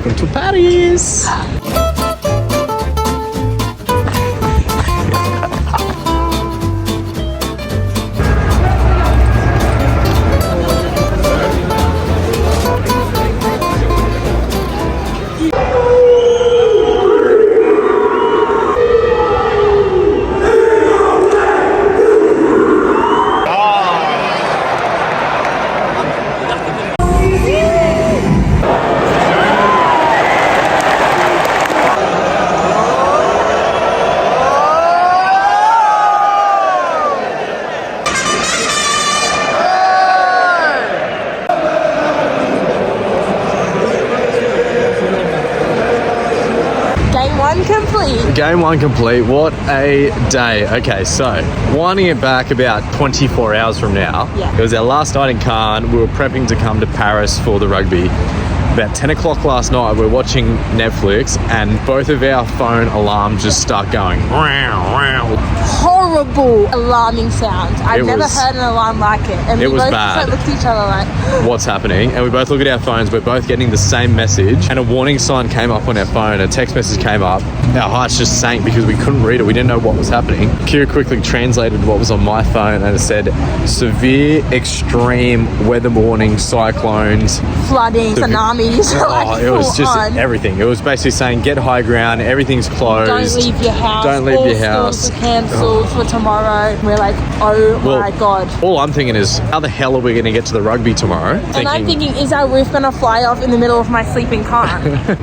welcome to Paris. Game one complete. What a day. Okay, so winding it back about 24 hours from now. Yeah. It was our last night in Cannes. We were prepping to come to Paris for the rugby. About 10 o'clock last night, we're watching Netflix and both of our phone alarms just start going. Horrible alarming sounds. I've never heard an alarm like it. And we both just looked at each other like, what's happening? And we both look at our phones. We're both getting the same message. And a warning sign came up on our phone. A text message came up. Our hearts just sank because we couldn't read it. We didn't know what was happening. Kira quickly translated what was on my phone and it said severe, extreme weather warning, cyclones, flooding, tsunamis. It was just everything. It was basically saying get high ground, everything's closed. Don't leave your house. Don't leave your house. Schools are cancelled for tomorrow. We're like, oh my God. All I'm thinking is, how the hell are we going to get to the rugby tomorrow? And I'm thinking, is our roof going to fly off in the middle of my sleeping car?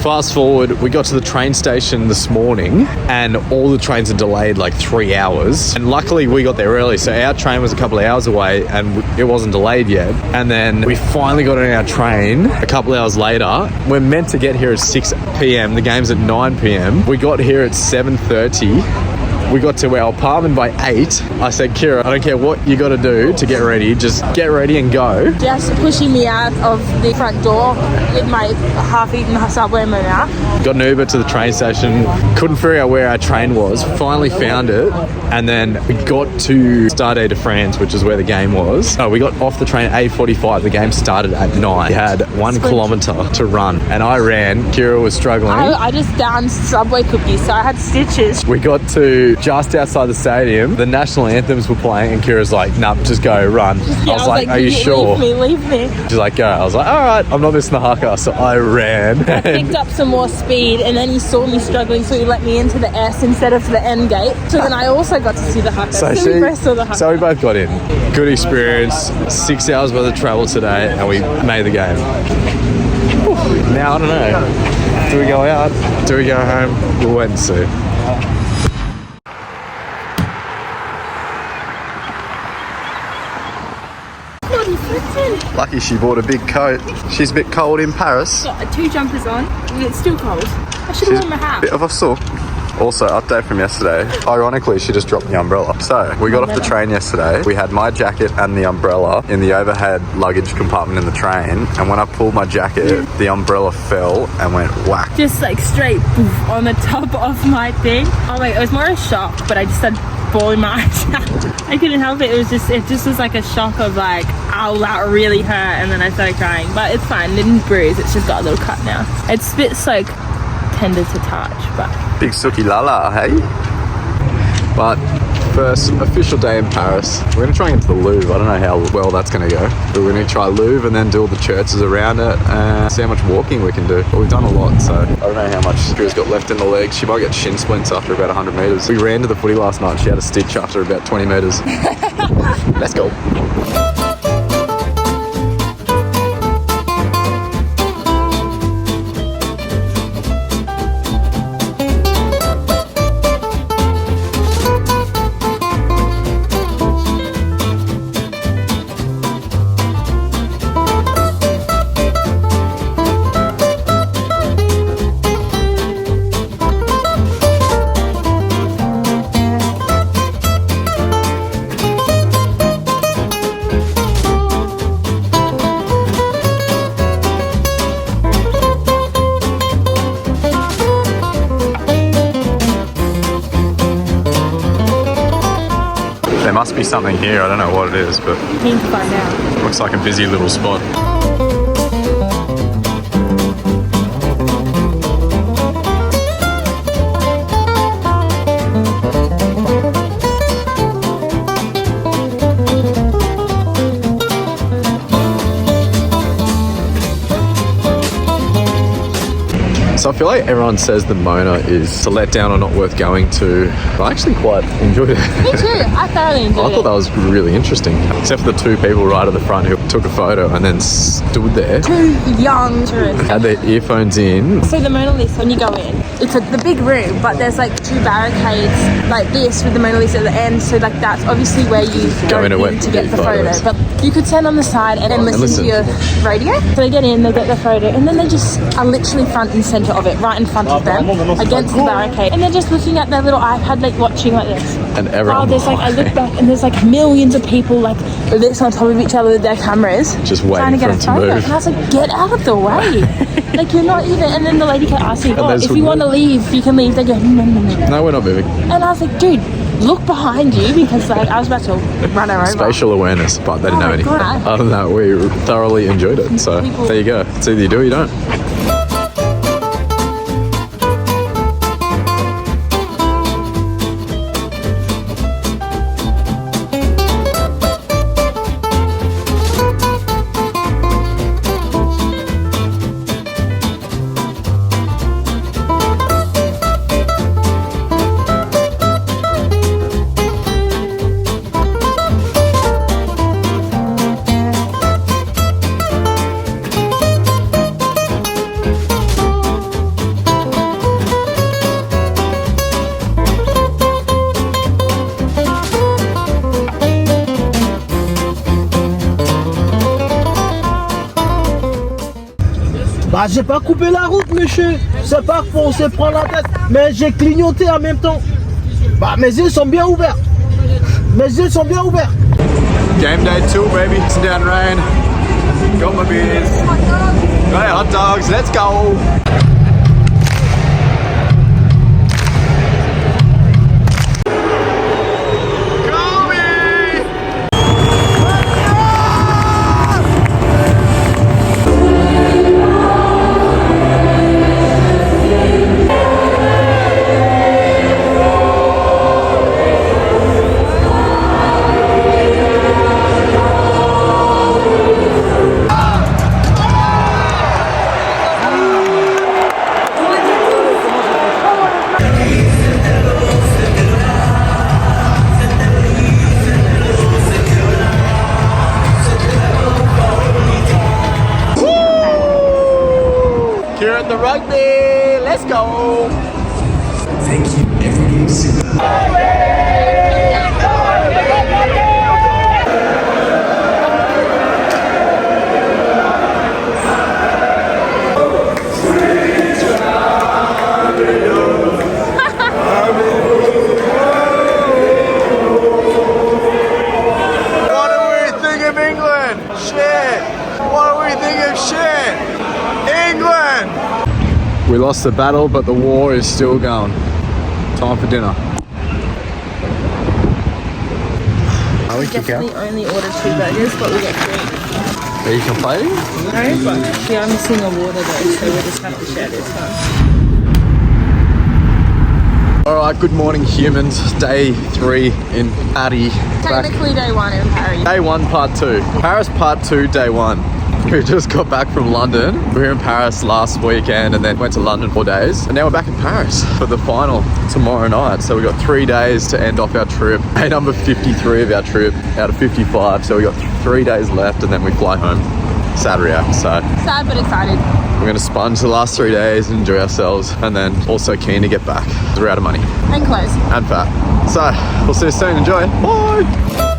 Fast forward, we got to the train station this morning and all the trains are delayed like 3 hours. And luckily we got there early. So our train was a couple of hours away and it wasn't delayed yet. And then we finally got on our train a couple of hours later. We're meant to get here at 6 p.m. The game's at 9 p.m. We got here at 7:30. We got to our apartment by 8. I said, Kira, I don't care what you got to do to get ready. Just get ready and go. Just pushing me out of the front door with my half-eaten Subway in my mouth. Got an Uber to the train station. Couldn't figure out where our train was. Finally found it. And then we got to Stade de France, which is where the game was. We got off the train at 8:45. The game started at 9. We had 1 kilometre to run. And I ran. Kira was struggling. I just downed Subway cookies, so I had stitches. We got to just outside the stadium. The national anthems were playing and Kira's like, nah, just go, run. Yeah, I was like, are you sure? Leave me. She's like, go. I was like, all right, I'm not missing the haka. So I ran. I picked up some more speed and then he saw me struggling, so he let me into the S instead of the N gate. So then I also got to see the haka. So we both saw the haka. So we both got in. Good experience. 6 hours worth of travel today and we made the game. Now, I don't know. Do we go out? Do we go home? We'll wait and see. Lucky she bought a big coat. She's a bit cold in Paris. Got 2 jumpers on and it's still cold. I should have worn my hat. Bit of a sook. Also, update from yesterday. Ironically, she just dropped the umbrella. So, we got off the train yesterday. We had my jacket and the umbrella in the overhead luggage compartment in the train. And when I pulled my jacket, the umbrella fell and went whack. Just like straight poof, on the top of my thing. Oh wait, it was more a shock, but I just started bawling my eyes out. I couldn't help it. It just was like a shock of like, ow, that really hurt. And then I started crying. But it's fine. It didn't bruise. It's just got a little cut now. It's a bit so tender to touch, but big sookie lala, hey? But first official day in Paris. We're going to try and get to the Louvre. I don't know how well that's going to go. But we're going to try Louvre and then do all the churches around it and see how much walking we can do. But we've done a lot, so I don't know how much Kira's got left in the legs. She might get shin splints after about 100 metres. We ran to the footy last night. She had a stitch after about 20 metres. Let's go. There must be something here. I don't know what it is, but keen to find out. Looks like a busy little spot. So I feel like everyone says the Mona is a letdown or not worth going to. I actually quite enjoyed it. Me too. I thoroughly enjoyed I thought that was really interesting, except for the two people right at the front who took a photo and then stood there. Two young tourists. Had their earphones in. So the Mona Lisa, when you go in, it's the big room, but there's like two barricades like this with the Mona Lisa at the end. So like that's obviously where you go in to get the photo. But you could stand on the side and listen to your radio. So they get in, they get the photo, and then they just are literally front and center of it, right in front of them, against the barricade. And they're just looking at their little iPad, like watching like this. And everyone. Oh, there's like, I look back and there's like millions of people like this on top of each other with their cameras. Just waiting trying to get for a them to photo. move. And I was like, get out of the way. Like you're not even, and then the lady kept asking, oh, if you want to leave, you can leave. They go, no. No, we're not moving. And I was like, dude, look behind you, because like I was about to run her over. Spatial awareness, but they didn't have any. God. Other than that, we thoroughly enjoyed it. So there you go. It's either you do or you don't. Bah j'ai pas coupé la route monsieur, c'est pas pour se prendre la tête, mais j'ai clignoté en même temps. Bah mes yeux sont bien ouverts. Mes yeux sont bien ouverts. Game day 2, baby. It's down rain. Got my beers. Got our hot dogs. Let's go. Here at the Rugby, let's go! Thank you, What do we think of England? Shit! What do we think of shit? England! We lost the battle, but the war is still going. Time for dinner. We definitely only ordered 2 burgers, but we get 3. Are you complaining? No, but we are missing a water though, so we'll just have to share this one. Alright, good morning humans. Day 3 in Paddy. Technically day 1 in Paris. Day 1 part 2. Paris part 2 day 1. We just got back from London. We were in Paris last weekend and then went to London 4 days. And now we're back in Paris for the final tomorrow night. So we got 3 days to end off our trip. Day number 53 of our trip out of 55. So we got 3 days left and then we fly home Saturday. So Sad but excited. we're going to sponge the last 3 days and enjoy ourselves. And then also keen to get back. We're out of money. And clothes. And fat. So we'll see you soon. Enjoy. Bye.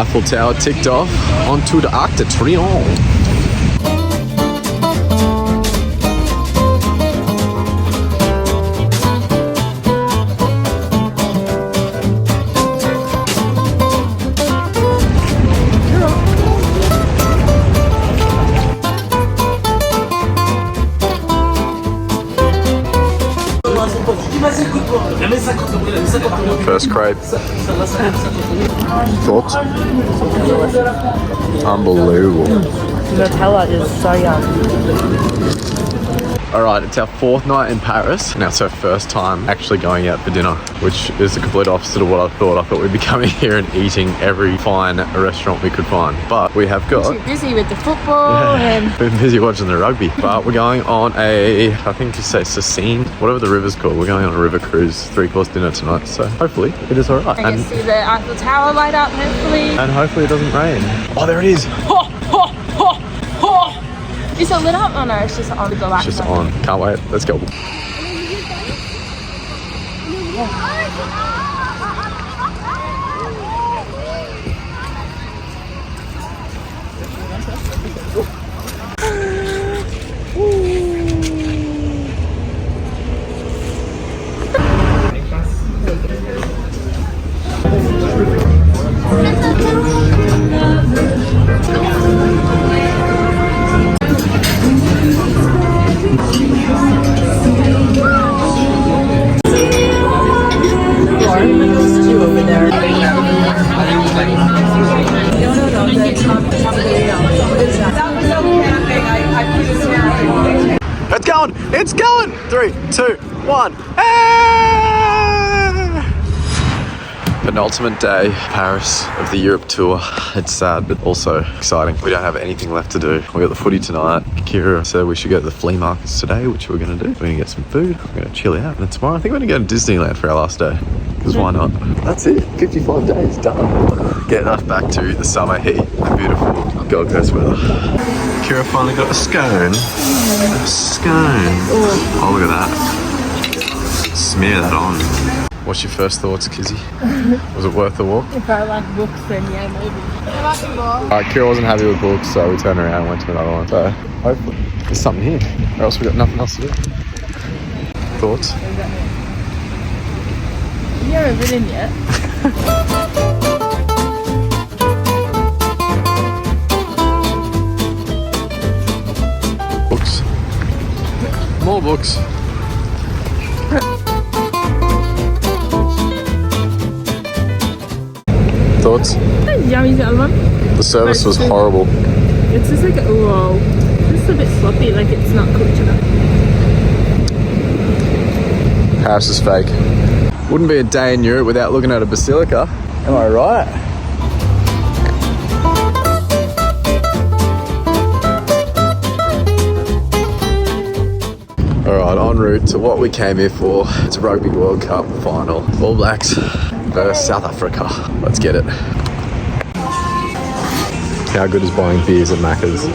Eiffel Tower ticked off. Onto the Arc de Triomphe. First crepe. Thoughts? Unbelievable. Nutella is so yum. Alright, it's our 4th night in Paris. Now it's our first time actually going out for dinner, which is the complete opposite of what I thought. I thought we'd be coming here and eating every fine restaurant we could find. But we have got... Too busy with the football and... Been busy watching the rugby. But we're going on a, I think you say Cecine, whatever the river's called. We're going on a river cruise, 3-course dinner tonight. So hopefully it is alright. I can see the Eiffel Tower light up, hopefully. And hopefully it doesn't rain. Oh, there it is. Is it lit up? Oh no, it's just on the back. It's just on. Can't wait. Let's go. It's going! It's going! 3, 2, 1. Penultimate day, Paris of the Europe tour. It's sad, but also exciting. We don't have anything left to do. We got the footy tonight. Kira said we should go to the flea markets today, which we're going to do. We're going to get some food. We're going to chill out. And then tomorrow, I think we're going to go to Disneyland for our last day. Because why not? That's it. 55 days done. Getting us back to the summer heat and beautiful Gold Coast weather. Kira finally got a scone. A scone. Oh, look at that. Smear that on. What's your first thoughts, Kizzy? Was it worth the walk? If I like books, then yeah, maybe. Alright, Kira wasn't happy with books, so we turned around and went to another one. So hopefully there's something here, or else we got nothing else to do. Thoughts? You haven't been in yet. Books. More books. Thoughts? Yummy one. The service was horrible. It's just like, whoa. It's a bit sloppy, like it's not cooked enough. Paris is fake. Wouldn't be a day in Europe without looking at a basilica. Am I right? Alright, en route to what we came here for. It's a Rugby World Cup final. All Blacks versus South Africa. Let's get it. How good is buying beers at Macca's?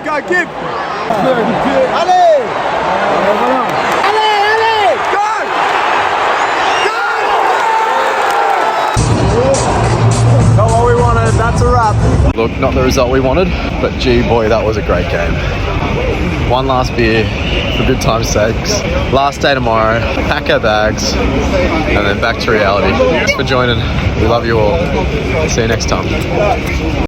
Go, give! Allez! Allez, allez! Not what we wanted, that's a wrap. Look, not the result we wanted, but gee boy, that was a great game. One last beer for good time's sakes. Last day tomorrow, pack our bags, and then back to reality. Thanks for joining. We love you all. See you next time.